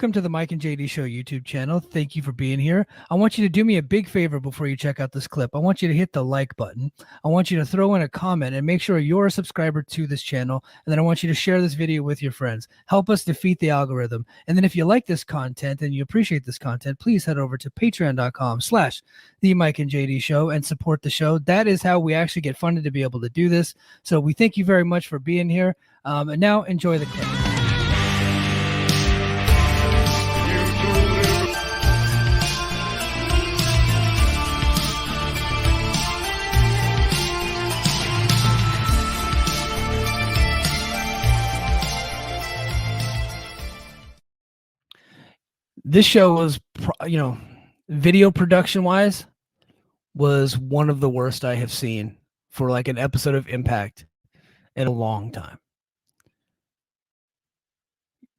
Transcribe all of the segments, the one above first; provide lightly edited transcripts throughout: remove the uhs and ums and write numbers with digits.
Welcome to the Mike and JD Show YouTube channel. Thank you for being here. I want you to do me a big favor before you check out this clip. I want you to hit the like button. I want you to throw in a comment and make sure you're a subscriber to this channel. And then I want you to share this video with your friends. Help us defeat the algorithm. And then if you like this content and you appreciate this content, please head over to patreon.com/the Mike and JD Show and support the show. That is how we actually get funded to be able to do this. So we thank you very much for being here. And now enjoy the clip. This show was, video production wise, was one of the worst I have seen for like an episode of Impact in a long time.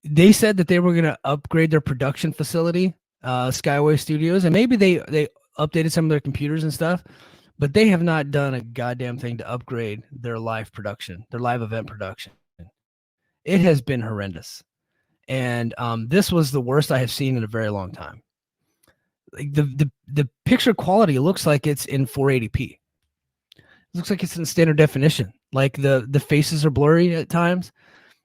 They said that they were going to upgrade their production facility, Skyway Studios, and maybe they updated some of their computers and stuff, but they have not done a goddamn thing to upgrade their live production, their live event production. It has been horrendous. And this was the worst I have seen in a very long time. Like the picture quality looks like it's in 480p. It looks like it's in standard definition. Like the faces are blurry at times,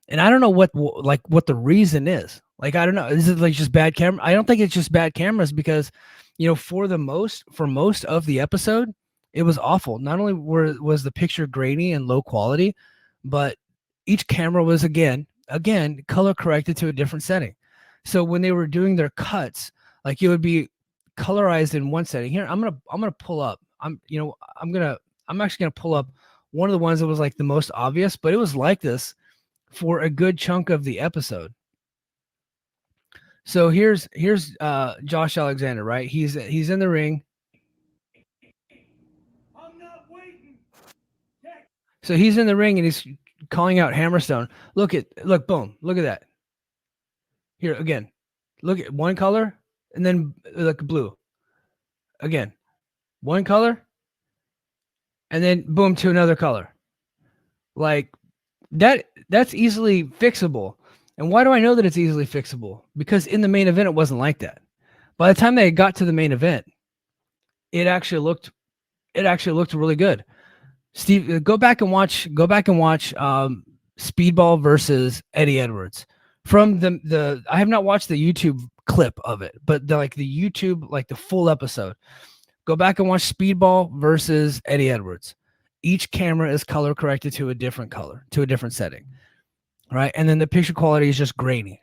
and I don't know what the reason is. Like I don't know. Is it like just bad camera? I don't think it's just bad cameras because, for most of the episode, it was awful. Not only was the picture grainy and low quality, but each camera was again color corrected to a different setting. So when they were doing their cuts, like it would be colorized in one setting. Here I'm gonna pull up. I'm actually gonna pull up one of the ones that was like the most obvious, but it was like this for a good chunk of the episode. So here's Josh Alexander, right? He's in the ring. I'm not waiting. So he's in the ring and he's calling out Hammerstone. Look, boom. Look at that. Here again. Look at one color and then like blue. Again. One color and then boom to another color. Like that's easily fixable. And why do I know that it's easily fixable? Because in the main event it wasn't like that. By the time they got to the main event, it actually looked really good. Steve, go back and watch Speedball versus Eddie Edwards. From the I have not watched the YouTube clip of it, but the YouTube, like the full episode. Go back and watch Speedball versus Eddie Edwards. Each camera is color corrected to a different color, to a different setting. Right? And then the picture quality is just grainy.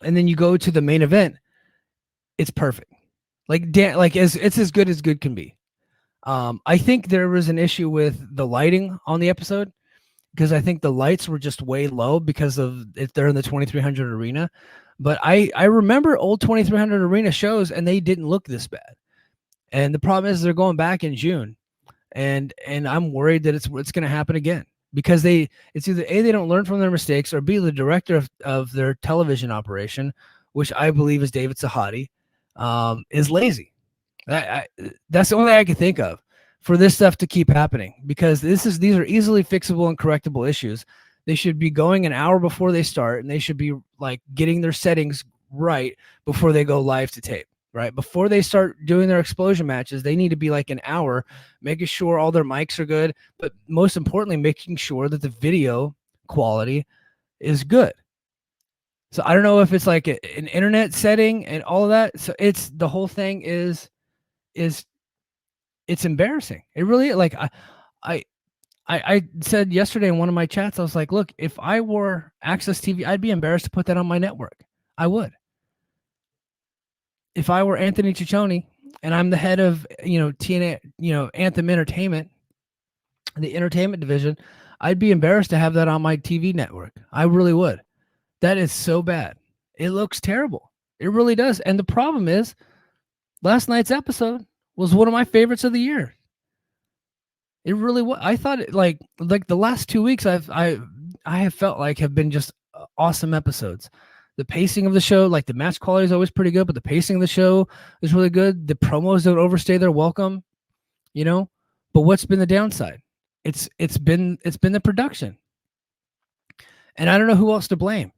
And then you go to the main event, it's perfect. It's as good as good can be. I think there was an issue with the lighting on the episode because I think the lights were just way low because of if they're in the 2300 arena. But I remember old 2300 arena shows and they didn't look this bad. And the problem is they're going back in June, and I'm worried that it's going to happen again because it's either A, they don't learn from their mistakes, or B, the director of their television operation, which I believe is David Sahadi, is lazy. That's the only thing I can think of for this stuff to keep happening, because these are easily fixable and correctable issues. They should be going an hour before they start, and they should be like getting their settings right before they go live to tape, right? Before they start doing their explosion matches, they need to be like an hour, making sure all their mics are good, but most importantly, making sure that the video quality is good. So I don't know if it's like an internet setting and all of that. So the whole thing is it's embarrassing. It really, like I said yesterday in one of my chats, I was like, look, if I were Access TV, I'd be embarrassed to put that on my network. I would. If I were Anthony Ciccione and I'm the head of, TNA, Anthem Entertainment, the entertainment division, I'd be embarrassed to have that on my TV network. I really would. That is so bad. It looks terrible. It really does. And the problem is, last night's episode was one of my favorites of the year. It really was. I thought it, like the last 2 weeks I have felt like have been just awesome episodes. The pacing of the show, like the match quality is always pretty good, but the pacing of the show is really good. The promos don't overstay their welcome, But what's been the downside? It's been the production. And I don't know who else to blame.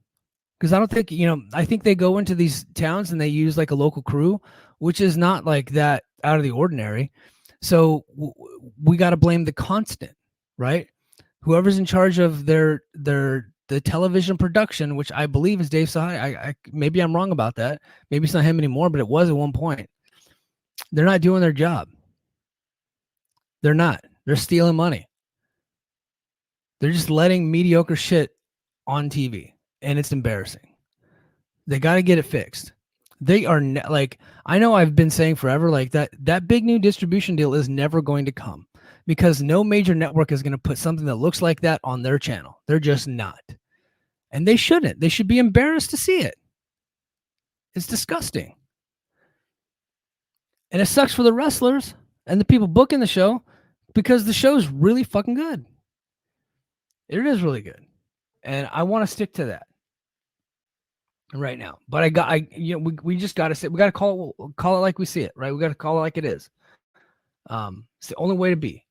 Because I don't think, I think they go into these towns and they use like a local crew, which is not like that out of the ordinary. So we got to blame the constant, right? Whoever's in charge of the television production, which I believe is Dave Sahai. I maybe I'm wrong about that. Maybe it's not him anymore, but it was at one point. They're not doing their job. They're not. They're stealing money. They're just letting mediocre shit on TV, and it's embarrassing. They got to get it fixed. They are like, I know I've been saying forever, like that big new distribution deal is never going to come because no major network is going to put something that looks like that on their channel. They're just not. And they shouldn't. They should be embarrassed to see it. It's disgusting. And it sucks for the wrestlers and the people booking the show because the show's really fucking good. It is really good. And I want to stick to that right now. But we just got to say, we got to call it like we see it, right? We got to call it like it is. It's the only way to be.